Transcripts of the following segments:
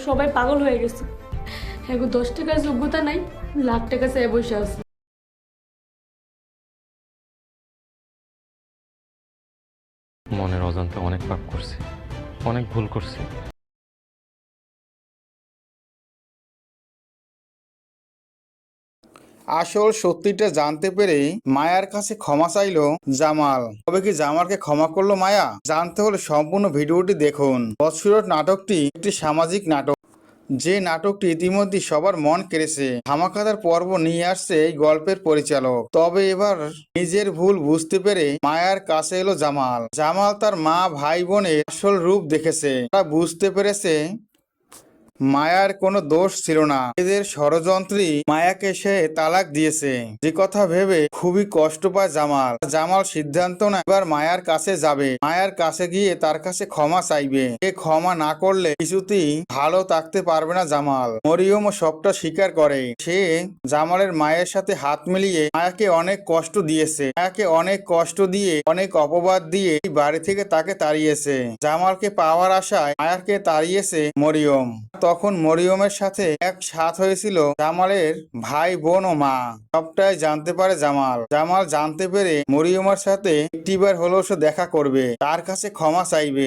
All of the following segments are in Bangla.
সবাই পাগল হয়ে গেছে। এখন 10 টাকার যোগ্যতা নাই, লাখ টাকা চেয়ে বসে আছে। মনের অজান্তে অনেক পাপ করছি, অনেক ভুল করছি। আসল সত্যিটা জানতে পেরে মায়ার কাছে ক্ষমা চাইলো জামাল। তবে কি জামালকে ক্ষমা করলো মায়া? জানতে হলে সম্পূর্ণ ভিডিওটি দেখুন। বৎসরত নাটকটি একটি সামাজিক নাটক, যে নাটকটি ইতিমধ্যে সবার মন কেড়েছে। ধামাকাদার পর্ব নিয়ে আসছে এই গল্পের পরিচালক। তবে এবার নিজের ভুল বুঝতে পেরে মায়ার কাছে এলো জামাল। জামাল তার মা ভাই বোনের আসল রূপ দেখেছে। তারা বুঝতে পেরেছে মায়ার কোনো দোষ ছিল না, এদের ষড়যন্ত্রী মায়াকে সে তালাক দিয়েছে। যে কথা ভেবে খুবই কষ্ট পায় জামাল। জামাল সিদ্ধান্ত নেয় এবার মায়ার কাছে যাবে, মায়ার কাছে গিয়ে তার কাছে ক্ষমা চাইবে। এ ক্ষমা না করলে কিছুতেই ভালো থাকতে পারবে না জামাল। মরিয়মও সবটা স্বীকার করে। সে জামালের মায়ের সাথে হাত মিলিয়ে মায়াকে অনেক কষ্ট দিয়েছে, মায়াকে অনেক কষ্ট দিয়ে অনেক অপবাদ দিয়ে এই বাড়ি থেকে তাকে তাড়িয়েছে। জামালকে পাওয়ার আশায় মায়াকে তাড়িয়েছে মরিয়ম। তখন মরিয়মের সাথে এক সাথ হয়েছিল জামালের ভাই বোন ও মা। সবটাই জানতে পারে জামাল। জামাল জানতে পেরে মরিয়মের সাথে একটিবার হলেও সে দেখা করবে, তার কাছে ক্ষমা চাইবে।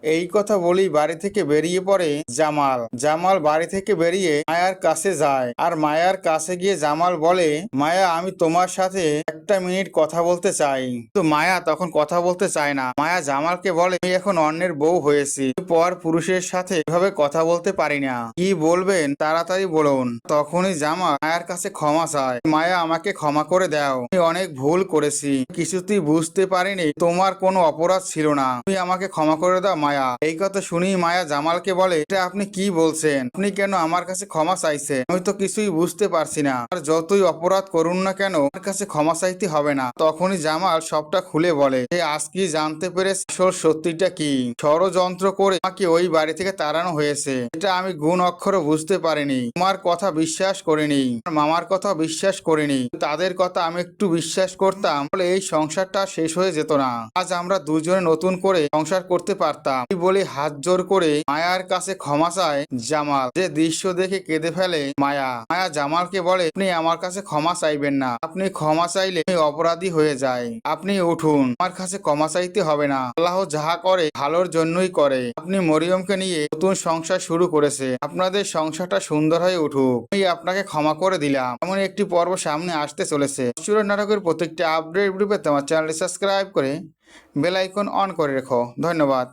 এই কথা বলেই বাড়ি থেকে বেরিয়ে পড়ে জামাল। জামাল বাড়ি থেকে বেরিয়ে মায়ার কাছে যায়, আর মায়ার কাছে গিয়ে জামাল বলে, মায়া আমি তোমার সাথে একটা মিনিট কথা বলতে চাই। তো মায়া তখন কথা বলতে চায় না। মায়া জামালকে বলে, আমি এখন অন্যের বউ হয়েছি, পর পুরুষের সাথে এভাবে কথা বলতে পারি না। কি বলবেন তাড়াতাড়ি বলুন। তখনই জামাল মায়ার কাছে ক্ষমা চায়, মায়া আমাকে ক্ষমা করে দাও, আমি অনেক ভুল করেছি, কিছুতেই বুঝতে পারিনি তোমার কোনো অপরাধ ছিল না, তুমি আমাকে ক্ষমা করে দাও মায়া। এই কথা শুনি মায়া জামালকে বলে, এটা আপনি কি বলছেন? আপনি কেন আমার কাছে ক্ষমা চাইছেন? আমি তো কিছুই বুঝতে পারছি না। আর যতই অপরাধ করুন না কেন আমার কাছে ক্ষমা চাইতে হবে না। তখনই জামাল সবটা খুলে বলে, সে আজকে জানতে পেরেছে আসল সত্যিটা কি। ষড়যন্ত্র করে আমাকে ওই বাড়ি থেকে তাড়ানো হয়েছে, এটা আমি গুণ অক্ষরে বুঝতে পারিনি। তোমার কথা বিশ্বাস করিনি, মামার কথা বিশ্বাস করিনি, তাদের কথা আমি একটু বিশ্বাস করতাম বলে এই সংসারটা শেষ হয়ে যেত না। আজ আমরা দুজনে নতুন করে সংসার করতে পারতাম। বলে হাত জোর করে মায়ার কাছে ক্ষমা চায় জামাল। যে দৃশ্য দেখে কেঁদে ফেলে মায়া। মায়া জামালকে বলে, আপনি আমার কাছে ক্ষমা চাইবেন না, আপনি ক্ষমা চাইলে আমি অপরাধী হয়ে যাই, আপনি উঠুন, আমার কাছে ক্ষমা চাইতে হবে না। আল্লাহ যাহা করে ভালোর জন্যই করে। আপনি মরিয়মকে নিয়ে নতুন সংসার শুরু করেছে, আপনাদের সংসারটা সুন্দর হয়ে উঠুক, আমি আপনাকে ক্ষমা করে দিলাম। এমন একটি পর্ব সামনে আসতে চলেছে। অসুরের নাটকের প্রত্যেকটি আপডেট ভিডিও পেতে আমার চ্যানেলটি সাবস্ক্রাইব করে বেল আইকন অন করে রেখো। ধন্যবাদ।